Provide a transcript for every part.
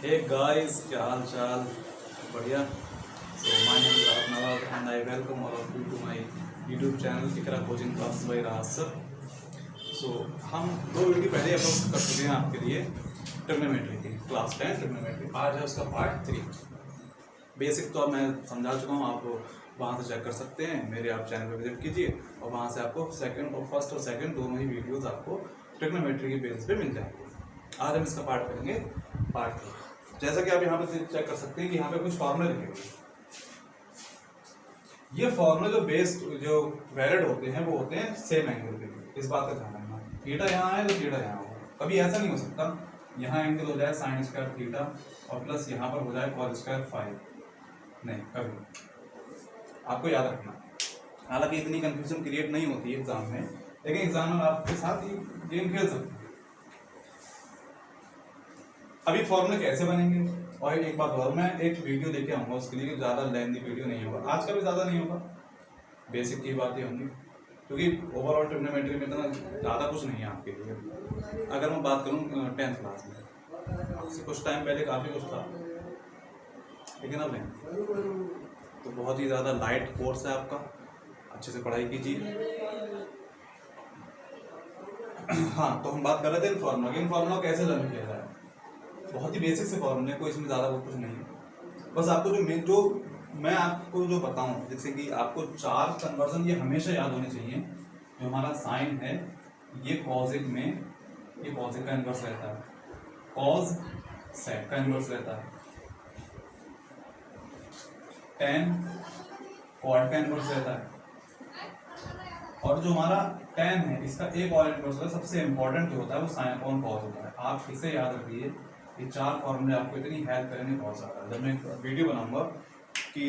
Hey guys, क्या हाल चाल? बढ़िया। So my name is Rahul Nawab and I welcome all of you to my YouTube channel Iqra coaching class by Raj sir. So हम 2 video पहले upload कर चुके हैं आपके लिए ट्रिग्नोमेट्री की क्लास 10 ट्रिग्नोमेट्री। आज है उसका पार्ट 3। बेसिक तो अब मैं समझा चुका हूँ, आप वहाँ से चेक कर सकते हैं। मेरे आप चैनल पर विजिट कीजिए और वहाँ से आपको फर्स्ट और सेकंड दोनों ही वीडियोस आपको ट्रिग्नोमेट्री के बेस पे मिल जाएंगे। आज हम इसका पार्ट करेंगे पार्ट 3। जैसा कि आप यहाँ पे चेक कर सकते हैं कि यहाँ पे कुछ फॉर्मूले लिखे हुए हैं। ये फॉर्मूले जो बेस्ड जो वैलिड होते हैं वो होते हैं सेम एंगल के लिए। इस बात का ध्यान रखना, थीटा यहाँ है तो थीटा यहाँ होगा। कभी ऐसा नहीं हो सकता यहाँ एंगल हो जाए साइन स्क्वायर थीटा और प्लस यहाँ पर हो जाए कॉस स्क्वायर फाइव, नहीं कभी। आपको याद रखना, हालांकि इतनी कंफ्यूजन क्रिएट नहीं होती है एग्जाम में, लेकिन एग्जाम में आपके साथ ही गेम खेल सकते हैं। अभी फॉर्मूले कैसे बनेंगे, और एक बात और, मैं एक वीडियो लेके आऊँगा उसके लिए, ज़्यादा लेंथी वीडियो नहीं होगा, आज का भी ज़्यादा नहीं होगा, बेसिक की बातें होंगी, क्योंकि ओवरऑल ट्रिग्नोमेट्री में इतना ज़्यादा कुछ नहीं है आपके लिए। अगर मैं बात करूँ 10th क्लास में, आपसे कुछ टाइम पहले काफ़ी कुछ था, लेकिन अब नहीं। तो बहुत ही ज़्यादा लाइट कोर्स है आपका, अच्छे से पढ़ाई कीजिए। हाँ, तो हम बात कर रहे थे इन फार्मूला कैसे लर्न किया जाए। बहुत ही बेसिक से फॉर्मूले, कोई इसमें ज़्यादा कुछ नहीं है। बस आपको जो मैं आपको जो बताऊं, जैसे कि आपको 4 कन्वर्जन ये हमेशा याद होने चाहिए। जो हमारा साइन है ये कॉजिक में, ये कॉजिक का इन्वर्स रहता है, कॉज सेक का इन्वर्स रहता है, टेन कॉट का इन्वर्स रहता है, और जो हमारा टेन है इसका एक और इन्वर्स होता है। सबसे इंपॉर्टेंट जो होता है वो साइन अपॉन कॉस होता है। आप इसे याद रखिए, ये 4 फॉर्मूले आपको इतनी हेल्प करेंगे बहुत ज़्यादा। जब मैं वीडियो बनाऊंगा कि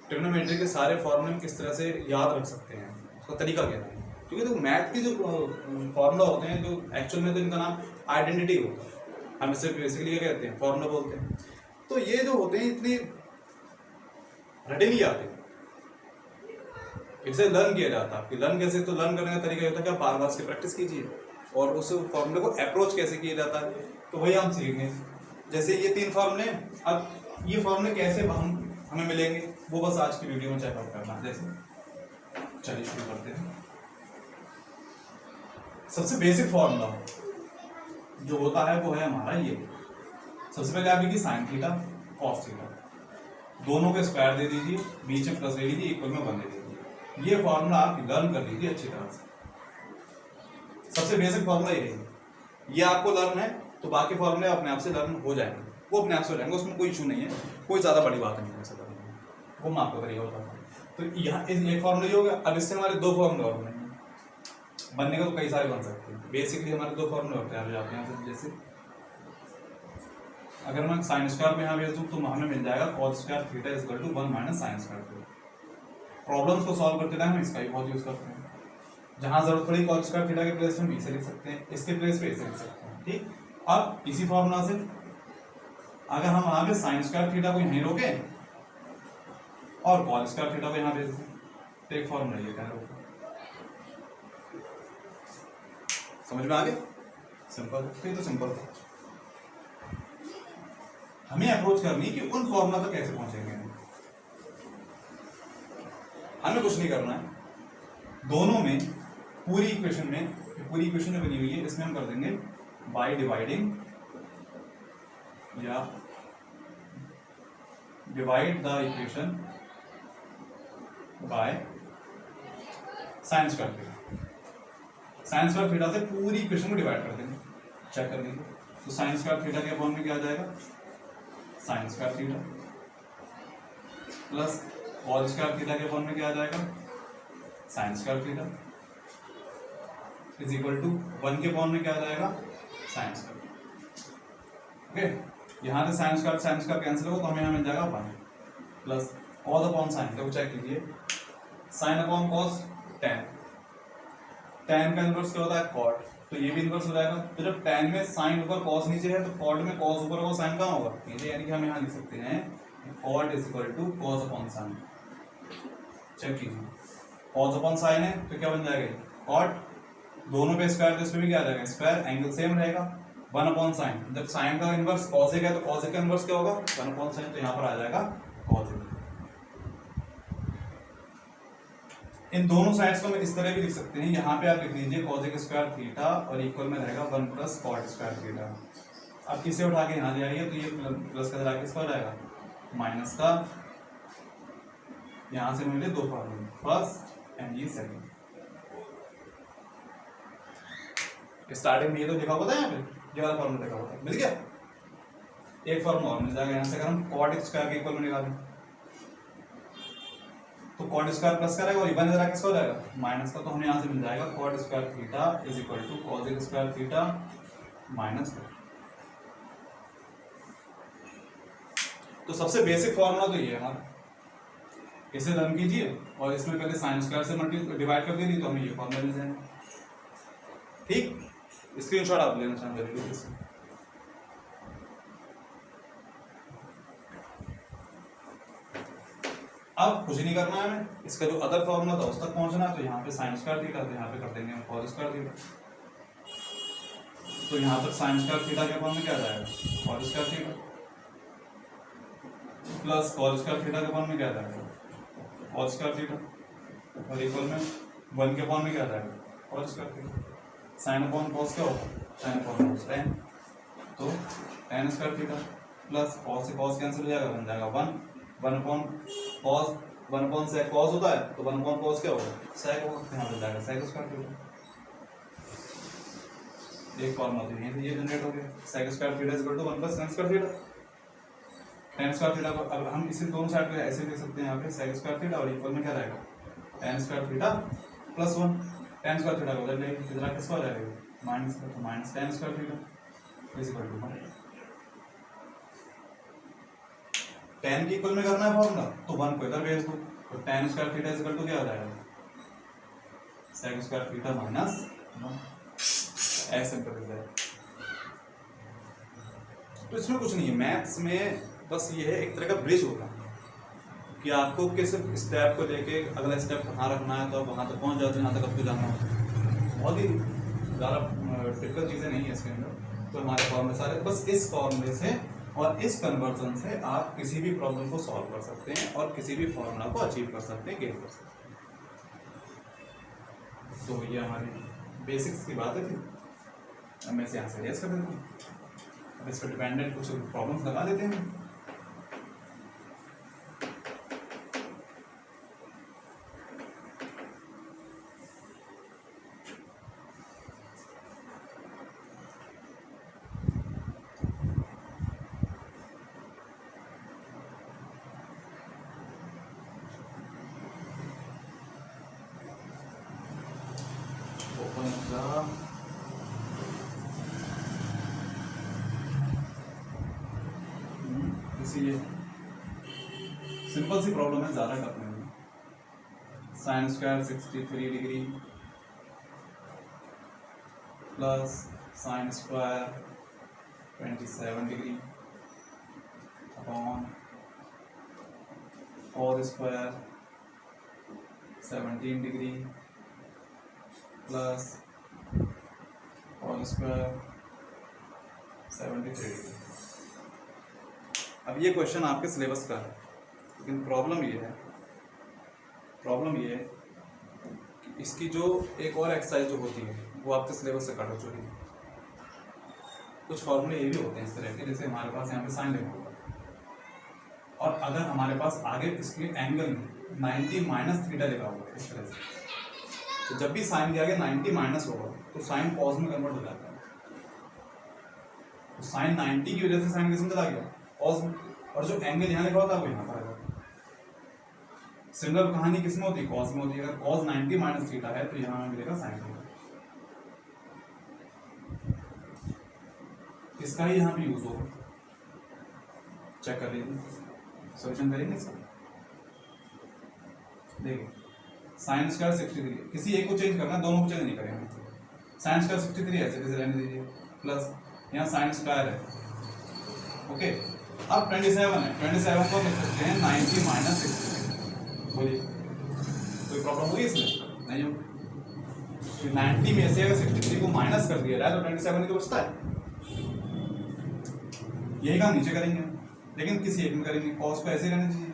ट्रिग्नोमेट्री के सारे फॉर्मूले किस तरह से याद रख सकते हैं, उसका तरीका क्या है, क्योंकि तो मैथ के जो फॉर्मूला होते हैं, जो एक्चुअल में तो इनका नाम आइडेंटिटी होता है, हम इसे बेसिकली क्या कहते हैं, फॉर्मूला बोलते हैं। तो ये जो होते हैं इतनी रेडिली आते हैं, इसे लर्न किया जाता है। लर्न कैसे, तो लर्न करने का तरीका होता है कि आप बार बार इसकी प्रैक्टिस कीजिए, और उस फॉर्मूले को अप्रोच कैसे किया जाता है तो वही हम सीखेंगे। जैसे ये 3 फॉर्मूले, अब ये फॉर्मूले कैसे हमें मिलेंगे वो बस आज की वीडियो में चेकआउट करना है। जैसे चलिए शुरू करते हैं। सबसे बेसिक फॉर्मूला जो होता है वो है हमारा ये। सबसे पहले आप लिखिए साइन थीटा कॉस थीटा, दोनों के स्क्वायर दे दीजिए, बीच में प्लस दे दीजिए, इक्वल में 1 दे दीजिए। ये फॉर्मूला आप लर्न कर लीजिए अच्छी तरह से। सबसे बेसिक फॉर्मूला ये है, ये आपको लर्न है तो बाकी फॉर्मूले अपने आप से लर्न हो जाएंगे, वो अपने आप से हो जाएंगे, उसमें कोई इशू नहीं है, कोई ज़्यादा बड़ी बात नहीं है ऐसा करने में। वो मैं आपको तरीका बताता हूँ। तो यहाँ एक फॉर्मूला ये हो गया। अब इससे हमारे 2 फॉर्मूले और बनेंगे, बनने का तो कई सारे बन सकते हैं। बेसिकली हमारे 2 फॉर्मूले होते हैं आप यहाँ से। जैसे अगर मैं साइन स्क्वायर में यहाँ भेज दूँ तो हमें मिल जाएगा cos square theta is equal to 1 minus sine square theta. Problems को सॉल्व करते टाइम हम इसका ही बहुत यूज करते हैं। जहाँ जरूरत पड़ी कॉस स्क्वायर थीटा के प्लेस में इसे लिख सकते हैं, इसके प्लेस पे इसे लिख सकते हैं। ठीक, अब इसी फॉर्मूला से अगर हम वहां पे साइन स्क्वायर थीटा को यहीं रोके और कॉस स्क्वायर थीटा को यहाँ भेज दें तो एक फॉर्मूला ये क्या होगा, समझ में आ गया? सिंपल, फिर तो सिंपल था। हमें अप्रोच करनी कि उन फॉर्मूला तक कैसे पहुंचेंगे। हमें कुछ नहीं करना है, दोनों में पूरी इक्वेशन जो बनी हुई है इसमें हम कर देंगे बाय डिवाइडिंग, या divide the equation by sine square theta. Sign square theta से पूरी इक्वेशन को डिवाइड कर देंगे, चेक कर लीजिए। तो साइन स्क्वायर थीटा के अपॉन में क्या आ जाएगा, sine square theta, plus cos square theta के अपॉन में क्या आ जाएगा, sine square theta, is equal to 1 के अपॉन में क्या आ जाएगा, साइन स्क्वायर। ओके, यहाँ से साइन स्क्वायर कैंसिल होगा तो हमें यहाँ मिल जाएगा 1 प्लस कॉस अपॉन साइन। तो चेक कीजिए, sine upon cos tan, ten का इनवर्स क्या होता है, कॉट, तो ये भी इनवर्स हो जाएगा। तो जब टेन में साइन ऊपर कॉस नीचे है तो कॉट में कॉस ऊपर होगा, साइन कहाँ होगा नीचे, यानी कि हम यहाँ लिख सकते हैं cot is equal to cos upon sine. Check कीजिए, कॉस अपॉन साइन है तो क्या बन जाएगा, कॉट, दोनों पे स्क्वायर तो इसमें भी क्या आ जाएगा स्क्वायर, एंगल सेम रहेगा, 1/sin, जब साइन का इनवर्स कॉसेक है तो कॉसेक का इनवर्स क्या होगा 1/sin, तो यहाँ पर आ जाएगा कॉसेक। इन दोनों साइड्स को हम इस तरह भी लिख सकते हैं, यहाँ पे आप लिख लीजिए कॉसेक स्क्वायर थीटा और इक्वल में रहेगा 1 + कॉट स्क्वायर थीटा। अब किसे उठा के यहाँ ले आइए तो ये प्लस का जरा किसका हो जाएगा माइनस का, यहाँ से मिले दो फॉर्मूले, फर्स्ट एंड ये सेकंड। स्टार्टिंग में ये तो लिखा होता है यहाँ पे, ये वाला फॉर्मूला लिखा होता है, मिल गया। एक फॉर्मूला और मिल जाएगा यहाँ से, अगर हम कॉट स्क्वायर के इक्वल में निकालें तो कॉट स्क्वायर प्लस का रहेगा और इवन जरा किसका हो जाएगा माइनस का, तो हमें यहाँ से मिल जाएगा cot square theta is equal to cosec square theta minus. तो सबसे बेसिक फॉर्मूला तो ये है हमारा, इसे रन कीजिए और इसमें पहले साइन स्क्वायर से डिवाइड कर दीजिए तो हमें ये फॉर्मूला मिल जाएगा। ठीक, स्क्रीनशॉट आप लेना चाहेंगे इससे। अब कुछ नहीं करना है हमें, इसका जो अदर फॉर्मूला था उस तक पहुंचना है, तो यहाँ पे साइन स्क्वायर थीटा, तो यहाँ पे कर देंगे हम कॉस स्क्वायर थीटा, तो यहाँ पर साइन स्क्वायर थीटा के फॉर्म में क्या आ जाएगा cos square theta plus cos square theta के फॉर्म में क्या आ जाएगा कॉस स्क्वायर थीटा और इक्वल में 1 के फॉर्म में क्या आ जाएगा cos square theta. Sine upon cos क्या होगा साइन अपॉन कॉस टेन, तो tan square theta plus cos से कॉस कैंसिल हो जाएगा, बन जाएगा 1 upon cos, 1 upon sec cos होता है तो 1 अपॉन कॉस क्या होगा सेक होगा, यहाँ मिल जाएगा सेक स्क्वायर थीटा। एक फॉर्मूला तो यहीं से ये जनरेट हो गया, sec square theta is equal to 1 + sin square theta. Tan square theta को अब हम इसे दोनों साइड पे ऐसे लिख सकते हैं, यहाँ पे सेक स्क्वायर थीटा और इक्वल में क्या रहेगा ten square theta plus 1, ten square theta को उधर लेंगे कितना किसका हो जाएगा माइनस का, तो minus tan square theta is equal to 1। Tan की इक्वल में करना है फॉर्मूला तो 1 को इधर भेज दो, तो tan square theta is equal to क्या हो जाएगा सेक स्क्वायर थीटा माइनस 1, ऐसे सिंपल हो जाएगा। तो इसमें कुछ नहीं है, मैथ्स में बस ये है एक तरह का ब्रिज होगा कि आपको किस स्टेप को लेके अगला स्टेप कहाँ रखना है, तो आप वहाँ तक पहुँच जाते हैं जहाँ तक आपको जाना होता है। बहुत ही ज़्यादा टिपिकल चीज़ें नहीं है इसके अंदर। तो हमारे फॉर्मूले सारे बस इस फॉर्मूले से और इस कन्वर्जन से आप किसी भी प्रॉब्लम को सॉल्व कर सकते हैं और किसी भी फॉर्मूला को अचीव कर सकते हैं, गेन कर सकते हैं। तो ये हमारी बेसिक्स की बात है थी। अब मैं इसे यहाँ से रेस कर देता हूँ, अब इस पर डिपेंडेंट कुछ प्रॉब्लम्स लगा देते हैं। इसीलिए सिंपल सी प्रॉब्लम है, ज़्यादा टफ नहीं है। Sine square 63 degree plus sine square 27 degree upon cos square 17 degree plus cos square 73 degree. अब ये क्वेश्चन आपके सिलेबस का है, लेकिन प्रॉब्लम ये है कि इसकी जो एक और एक्सरसाइज जो होती है वो आपके सिलेबस से कट हो चुकी है। कुछ फॉर्मूले ये भी होते हैं इस तरह के, जैसे हमारे पास यहाँ पे साइन लेना होगा और अगर हमारे पास आगे इसके एंगल में 90 माइनस थीटा लिखा हुआ है इस तरह से, तो जब भी साइन के आगे 90 माइनस होगा तो साइन कॉस में कन्वर्ट हो जाता है। तो साइन 90 की वजह से साइन किस में चला गया कॉस में, और जो एंगल यहाँ लिखा होता है वो यहाँ पर आ जाता है। सिमिलर कहानी किस में होती है कॉस में होती है। अगर कॉस 90 माइनस थीटा है तो यहाँ मिलेगा साइन थीटा। इसका ही यहाँ पे यूज होगा, चेक कर लीजिए, सॉल्यूशन करेंगे इसका। देखिए साइन स्क्वायर 63, किसी एक को चेंज करना, दोनों को चेंज नहीं करेंगे। साइन स्क्वायर 63 ऐसे कैसे रहने दीजिए, प्लस यहाँ साइन स्क्वायर है, ओके। अब 27 है, 27 को लिख सकते हैं 90 माइनस 63। बोलिए कोई प्रॉब्लम होगी इसमें? नहीं होगी। 90 में से अगर 63 को माइनस कर दिया जाए तो 27 तो बचता है। यही काम नीचे करेंगे, लेकिन किसी एक में करेंगे। कॉस को ऐसे रहने दीजिए,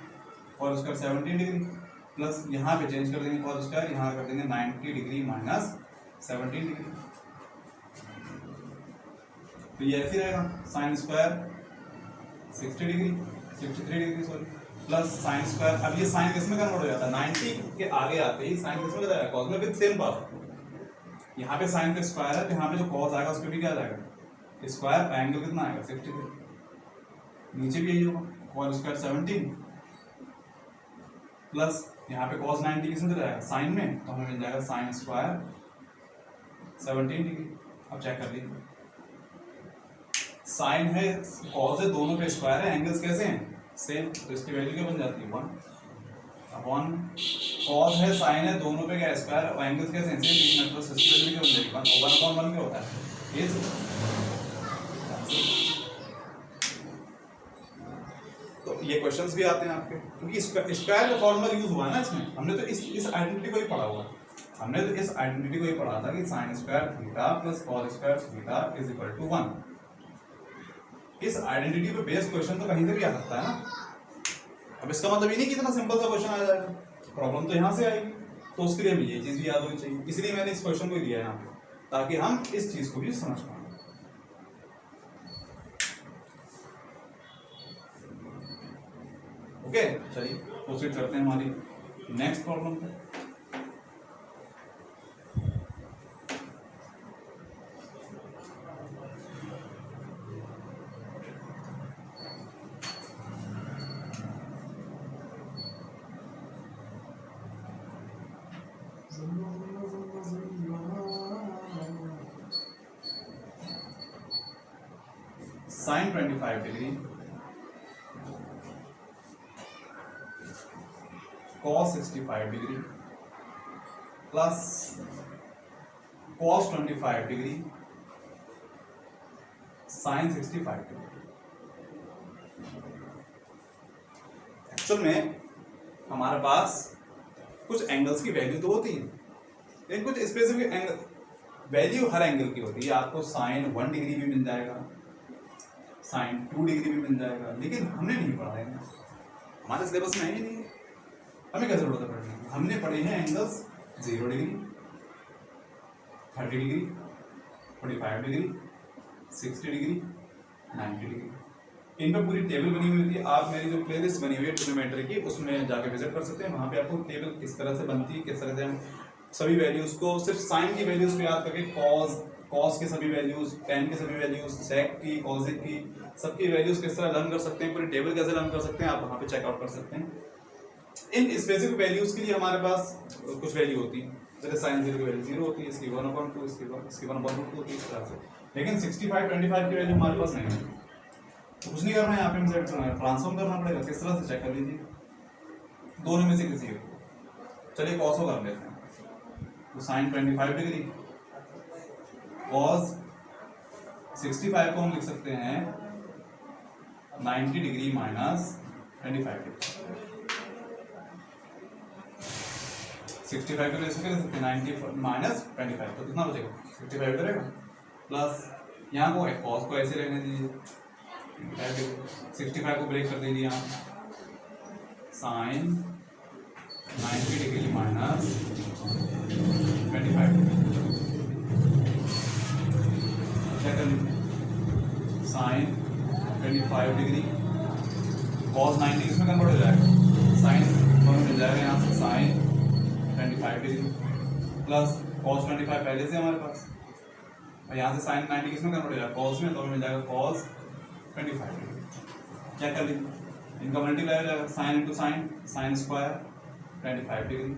कॉस स्क्वायर 17 डिग्री प्लस यहाँ पे चेंज कर देंगे कॉस स्क्वायर, यहाँ कर देंगे 90 डिग्री माइनस 17 डिग्री। तो ये ऐसे रहेगा sine square 63 degree sorry plus sine square. अब ये साइन किस में कन्वर्ट हो जाता है, 90 के आगे आते ही साइन किस में जाएगा, कॉस में, विद सेम पावर। यहाँ पे साइन का स्क्वायर है तो यहाँ पे जो कॉस आएगा उसके भी क्या जाएगा स्क्वायर, एंगल कितना आएगा 63। नीचे भी यही होगा, कॉस स्क्वायर 17 प्लस यहाँ पे कॉस 90 किस में जाएगा साइन में, तो हमें मिल जाएगा साइन स्क्वायर 17 डिग्री। अब चेक कर लीजिए, साइन है कॉस है, दोनों पे स्क्वायर है, एंगल्स कैसे हैं सेम, तो इसकी वैल्यू क्या बन जाती है 1 अपॉन, कॉस है साइन है, दोनों पे क्या स्क्वायर और एंगल्स कैसे हैं सेम, बीच में प्लस इसकी वैल्यू क्या बन जाएगी 1 अपॉन 1 क्या होता है ये। तो ये क्वेश्चंस भी आते हैं आपके, क्योंकि स्क्वायर का फॉर्मूला यूज हुआ है ना इसमें। हमने तो इस आइडेंटिटी को ही पढ़ा हुआ, हमने तो इस आइडेंटिटी को ही पढ़ा था कि sine square theta plus cos square theta is equal to 1। इस आइडेंटिटी पे बेस्ड क्वेश्चन तो कहीं से भी आ सकता है ना। अब इसका मतलब ये नहीं कि इतना सिंपल सा क्वेश्चन आ जाएगा, प्रॉब्लम तो यहाँ से आएगी, तो उसके लिए हमें ये चीज भी याद होनी चाहिए। इसलिए मैंने इस क्वेश्चन को दिया है यहाँ पे, ताकि हम इस चीज को भी समझ पाए। ओके चलिए प्रोसीड करते हैं हमारी नेक्स्ट प्रॉब्लम पे। Sine 25 degree cos 65 degree plus cos 25 degree sin 65 degree. Actual में हमारे पास कुछ एंगल्स की वैल्यू तो होती है, लेकिन कुछ स्पेसिफिक एंगल वैल्यू हर एंगल की होती है। आपको sin 1 डिग्री भी मिल जाएगा, sin 2 डिग्री भी मिल जाएगा, लेकिन हमने नहीं पढ़ा है, हमारे सिलेबस में है ही नहीं। हमें क्या जरूरत है पढ़ने की, हमने पढ़े हैं angles 0 degree 30 degree 45 degree 60 degree 90 degree. इन पर पूरी टेबल बनी हुई होती है। आप मेरी जो प्लेलिस्ट बनी हुई है ट्रिग्नोमेट्री की, उसमें जाके विजिट कर सकते हैं। वहाँ पे आपको टेबल किस तरह से बनती है, किस तरह से हम सभी वैल्यूज को सिर्फ साइन की वैल्यूज को याद करके कॉस के सभी वैल्यूज, टेन के सभी वैल्यूज, सेक की, कॉसेक की, सबकी वैल्यूज किस तरह लर्न कर सकते हैं, पूरी टेबल कैसे लर्न कर सकते हैं, आप वहाँ पे चेकआउट कर सकते हैं। इन स्पेसिफिक वैल्यूज के लिए हमारे पास कुछ वैल्यू होती है, जैसे साइन 0 की वैल्यू 0 होती है, इसकी 1/2, इसकी 1/2 होती है, इस तरह से। लेकिन 65 25 की वैल्यू हमारे पास नहीं है, तो कुछ नहीं करना है, यहाँ पे हमें ट्रांसफॉर्म करना पड़ेगा। किस तरह से चेक कर लीजिए, दोनों में से किसी एक। चलिए कॉस को कर लेते हैं, तो साइन 25 डिग्री कॉस 65 को हम लिख सकते हैं 90 डिग्री माइनस 25 डिग्री। 65 को ले सकते हैं 90 माइनस 25, तो कितना बचेगा 65 करेगा, प्लस यहाँ को कॉस को ऐसे रहने दीजिए, 65 को ब्रेक कर दीजिए यहाँ, साइन 90 डिग्री माइनस 25 क्या कर लीजिए, साइन 25 डिग्री कॉस 90 इसमें कन्वर्ट हो जाएगा, साइन मिल जाएगा यहाँ से साइन 25 डिग्री प्लस कॉस 25 पहले से हमारे पास, और यहाँ से साइन 90 किसमें कन्वर्ट हो जाएगा कॉस में, तो मिल जाएगा कॉस 25 डिग्री। क्या कर लीजिए, इनका मल्टीप्लाई हो जाएगा, sine into sine, sine square 25 degree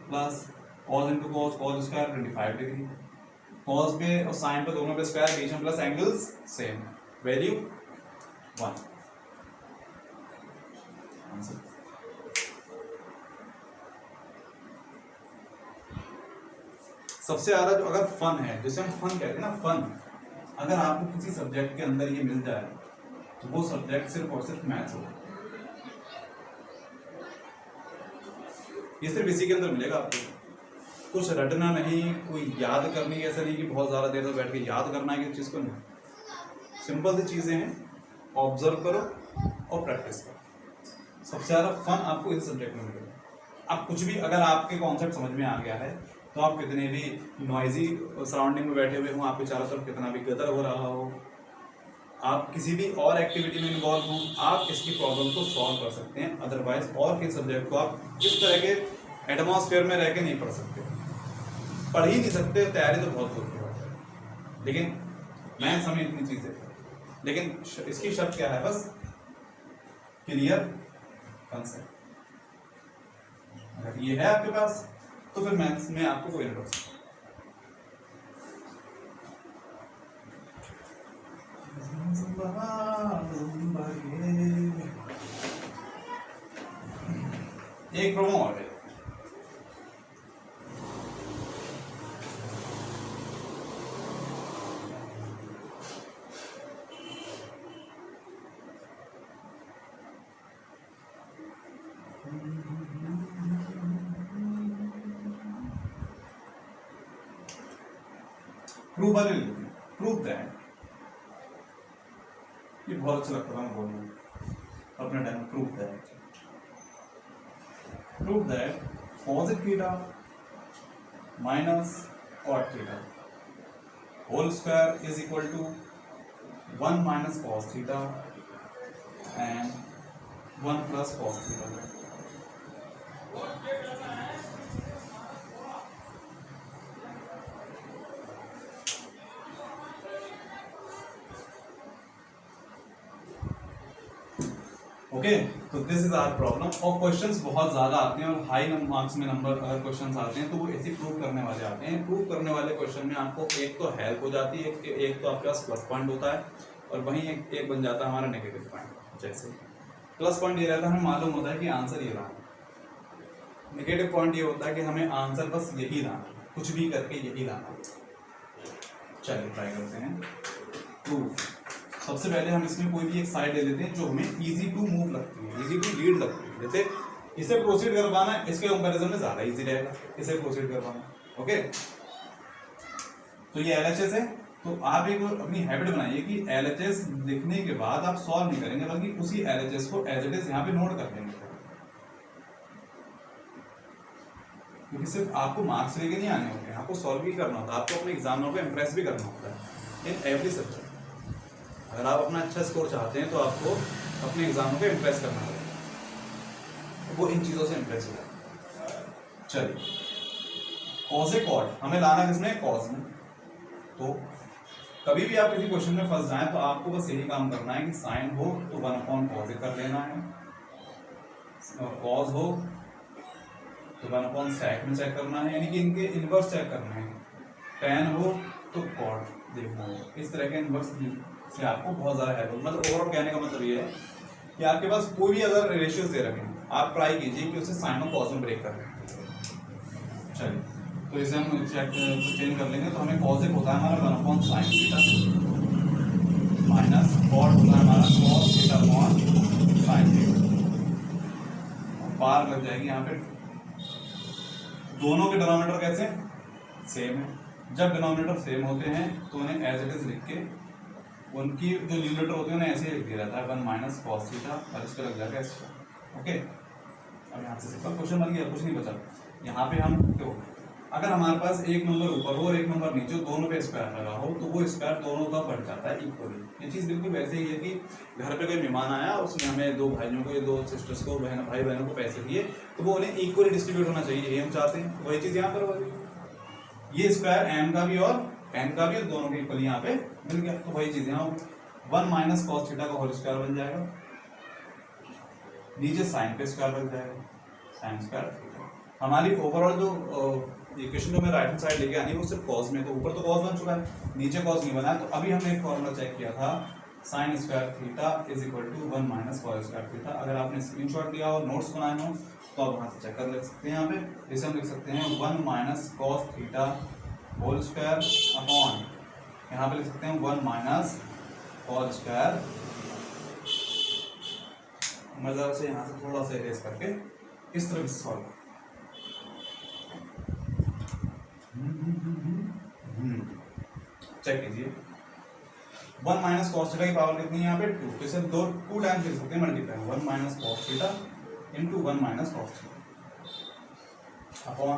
plus cos into cos, cos square 25 degree. Cos पे और साइन पे दोनों पे स्क्वायर, बीच में प्लस, एंगल्स सेम, वैल्यू 1। सबसे ज्यादा जो अगर फन है, जैसे हम फन कहते हैं ना, फन, अगर आपको किसी सब्जेक्ट के अंदर ये मिल जाए तो वो सब्जेक्ट सिर्फ और सिर्फ मैथ्स होगा। ये सिर्फ इसी के अंदर मिलेगा आपको, कुछ रटना नहीं, कोई याद करनी, ऐसा नहीं कि बहुत ज्यादा देर तक बैठ के याद करना है किसी चीज को, नहीं, सिंपल सी चीज़ें हैं, ऑब्जर्व करो और प्रैक्टिस करो। सबसे ज़्यादा फन आपको इस सब्जेक्ट में मिलेगा। आप कुछ भी, अगर आपके कॉन्सेप्ट समझ में आ गया है तो आप कितने भी नॉइजी सराउंडिंग में बैठे हुए हों, आपके चारों तरफ कितना भी गदर हो रहा हो, आप किसी भी और एक्टिविटी में इन्वॉल्व हों, आप इसकी प्रॉब्लम को सॉल्व कर सकते हैं। अदरवाइज और किस सब्जेक्ट को आप इस तरह के एटमॉस्फेयर में रह के नहीं पढ़ सकते, पढ़ ही नहीं सकते, तैयारी तो बहुत दूर की बात है। लेकिन मैं समझ इतनी चीज़ें, लेकिन इसकी शर्त क्या है, बस क्लियर कंसेप्ट। अगर ये है आपके पास तो फिर मैथ्स में आपको कोई नहीं। एक प्रोमो और है, प्रूव दैट, ये बहुत अच्छा लगता है बोलना अपने time. Prove that cosec theta minus cot theta whole square is equal to 1 minus cos theta and 1 plus cos theta. Okay, तो दिस इज आवर प्रॉब्लम। और क्वेश्चंस बहुत ज़्यादा आते हैं और हाई मार्क्स में नंबर अगर क्वेश्चंस आते हैं तो वो ऐसे प्रूव करने वाले आते हैं। प्रूव करने वाले क्वेश्चन में आपको एक तो हेल्प हो जाती है, एक तो आपके पास प्लस पॉइंट होता है और वहीं एक बन जाता है हमारा नेगेटिव पॉइंट। जैसे प्लस पॉइंट ये रहता है, हमें मालूम होता है कि आंसर ये रहा। नेगेटिव पॉइंट ये होता है कि हमें आंसर बस यही लाना, कुछ भी करके यही लाना। चलिए ट्राई करते हैं प्रूफ। सबसे पहले हम इसमें कोई भी एक साइड ले लेते हैं जो हमें इजी टू मूव लगती है, इजी टू लीड लगती है। जैसे इसे प्रोसीड करवाना है, इसके कंपैरिजन में ज़्यादा इजी रहेगा इसे प्रोसीड करवाना। ओके, तो ये LHS है, तो आप एक अपनी हैबिट बनाइए कि LHS लिखने के बाद आप सॉल्व नहीं करेंगे, बल्कि उसी LHS को एज इट इज यहाँ पे नोट कर देंगे, क्योंकि सिर्फ आपको मार्क्स लेके नहीं आने होते हैं, आपको सॉल्व भी करना होता है, आपको अपने एग्जामिनर को इम्प्रेस भी करना होता है इन एवरी सब्जेक्ट। अगर आप अपना अच्छा स्कोर चाहते हैं तो आपको अपने एग्जामिनर को इम्प्रेस करना होगा, वो इन चीज़ों से इम्प्रेस हो जाए। चलिए, कॉसेक कॉट हमें लाना किसमें, कॉस में। तो कभी भी आप किसी क्वेश्चन में फंस जाएं तो आपको बस यही काम करना है कि साइन हो तो 1/cos कर लेना है, और कॉस हो तो 1/sec में चेक करना है, यानी कि इनके इनवर्स चेक करना है। tan हो तो कॉट देखना है। इस तरह के इनवर्स से आपको बहुत ज़्यादा हेल्प हो। मतलब ओवरऑल कहने का मतलब ये है कि आपके पास कोई भी अगर रेशियोज दे रखे हैं, आप ट्राई कीजिए कि उसे साइन और कॉस में ब्रेक कर लें। चलिए, तो इसे हम चेंज कर लेंगे। तो हमें कॉसेक होता है हमारा 1/sin थीटा माइनस कॉट होता है हमारा cos theta upon sin theta. बार लग जाएगी यहाँ पे। दोनों के डिनोमिनेटर कैसे सेम है, जब डिनोमिनेटर सेम होते हैं तो उन्हें एज इट इज लिख के उनकी जो न्यूमरेटर होते हैं उन्हें ऐसे ही लिख दिया जाता है 1 माइनस cos थीटा, और इस पर लग जाएगा एक्स्ट्रा। ओके, अब यहाँ से सिंपल क्वेश्चन बन गया, कुछ नहीं बचा। यहाँ पे हम देखो, अगर हमारे पास एक नंबर ऊपर हो और एक नंबर नीचे, दोनों पे स्क्वायर लगा हो तो वो स्क्वायर दोनों का बढ़ जाता है इक्वली। ये चीज़ बिल्कुल वैसे ही है कि घर पे कोई मेहमान आया, उसने हमें दो भाइयों को या दो सिस्टर्स को, भाई बहनों को पैसे दिए, तो वो उन्हें इक्वली डिस्ट्रीब्यूट होना चाहिए, ये हम चाहते हैं। वही चीज़ यहाँ पर होगी, ये स्क्वायर m का भी और n का भी दोनों के इक्वली यहाँ पे मिल गया। तो वही चीज़ यहाँ 1 माइनस cos थीटा का होल स्क्वायर बन जाएगा, नीचे साइन पे स्क्वायर बन जाएगा, साइन स्क्वायर थीटा। हमारी ओवरऑल जो इक्वेशन जो मैं राइट हैंड साइड लेके आनी है वो सिर्फ कॉस में, तो ऊपर तो कॉस बन चुका है, नीचे कॉस नहीं बना है। तो अभी हमने एक फॉर्मूला चेक किया था, sine square theta is equal to 1 minus cos square theta. अगर आपने स्क्रीनशॉट लिया और नोट्स बनाए हो तो आप वहाँ से चेक कर ले सकते हैं। यहाँ पे इसे हम लिख सकते हैं 1 minus cos theta whole square upon, यहाँ पे लिख सकते हैं 1 माइनस कॉस स्क्वायर। मैं जरा से यहाँ से थोड़ा सा इरेज करके इस तरह से सॉल्व चेक कीजिए। 1 माइनस कॉस थीटा की पावर कितनी है यहाँ पे 2, तो इसे 2 टाइम्स लिख सकते हैं multiply, 1 minus cos theta into 1 minus cos theta upon,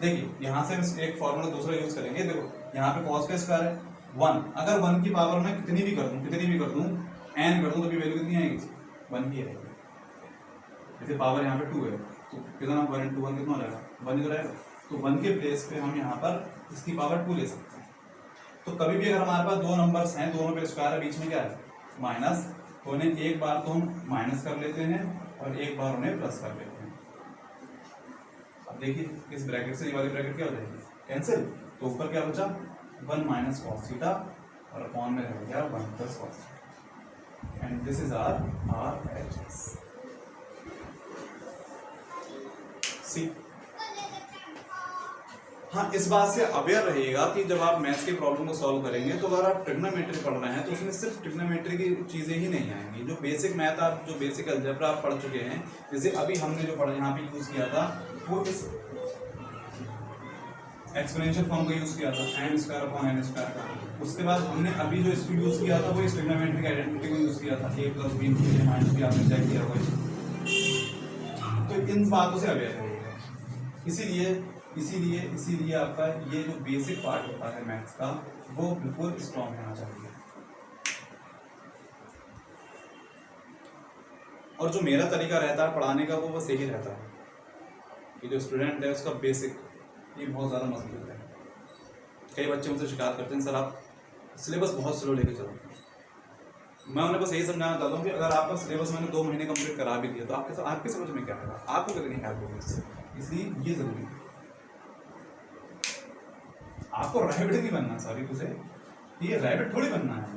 देखिए यहाँ से हम एक फॉर्मूला दूसरा यूज करेंगे। देखो यहाँ पे कॉस का स्क्वायर है 1, अगर 1 की पावर मैं कितनी भी कर दूं n कर दूं तो भी वैल्यू कितनी आएगी 1 ही आएगी। जैसे पावर यहाँ पे 2 है तो कितना 1 इंटू 1 कितना हो जाएगा 1 ही तो रहेगा, तो 1 के प्लेस पे हम यहाँ पर इसकी पावर 2 ले सकते हैं। तो कभी भी अगर हमारे पास दो नंबर्स हैं, दोनों पे स्क्वायर है, बीच में क्या है माइनस, तो उन्हें एक बार तो हम माइनस कर लेते हैं और एक बार उन्हें प्लस कर लेते हैं। अब देखिए इस ब्रैकेट से ये वाली ब्रैकेट क्या हो जाएगी कैंसिल, तो ऊपर क्या बचा 1 माइनस कॉस थीटा और अपॉन में रह गया 1 plus cos theta, and this is R H S. सी हाँ, इस बात से अवेयर रहिएगा कि जब आप मैथ्स के प्रॉब्लम को सॉल्व करेंगे तो अगर आप ट्रिग्नोमेट्री पढ़ रहे हैं तो उसमें सिर्फ ट्रिग्नोमेट्री की चीज़ें ही नहीं आएंगी। जो बेसिक मैथ आप जो बेसिक अलजेब्रा आप पढ़ चुके हैं, जैसे अभी हमने जो पढ़ा यहाँ पे यूज़ किया था वो इस एक्सपोनेंशियल फॉर्म को यूज़ किया था n square upon n square का। उसके बाद हमने अभी जो इसको यूज़ किया था वो इस ट्रिग्नोमेट्री की आइडेंटिटी को यूज़ किया था, a plus b into a minus b आपने चेक किया हुआ। तो इन बातों से अवेयर रहिएगा। इसीलिए आपका ये जो बेसिक पार्ट होता है मैथ्स का वो बिल्कुल स्ट्रॉन्ग रहना चाहिए। और जो मेरा तरीका रहता है पढ़ाने का वो बस यही रहता है कि जो स्टूडेंट है उसका बेसिक ये बहुत ज़्यादा मजबूत है। कई बच्चे मुझसे शिकायत करते हैं सर आप सिलेबस बहुत स्लो लेके चलो। मैं उन्हें बस यही समझाना चाहता हूँ कि अगर आपका सिलेबस मैंने 2 महीने कंप्लीट करा भी दिया तो आपके समझ में क्या आएगा, आपको कितनी हेल्प होगी इससे। इसलिए ये जरूरी है, आपको रैबिट नहीं बनना सॉरी तुझे, ये रैबिट थोड़ी बनना है,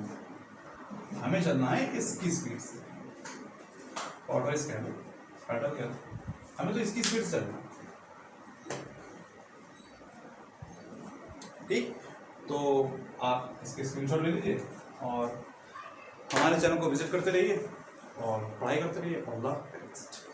हमें चलना है इसकी स्पीड से। ऑर्डर कह लो पैटर्न कह लो, हमें तो इसकी स्पीड से चलना है। ठीक, तो आप इसके स्क्रीनशॉट ले लीजिए और हमारे चैनल को विजिट करते रहिए और पढ़ाई करते रहिए। All the best.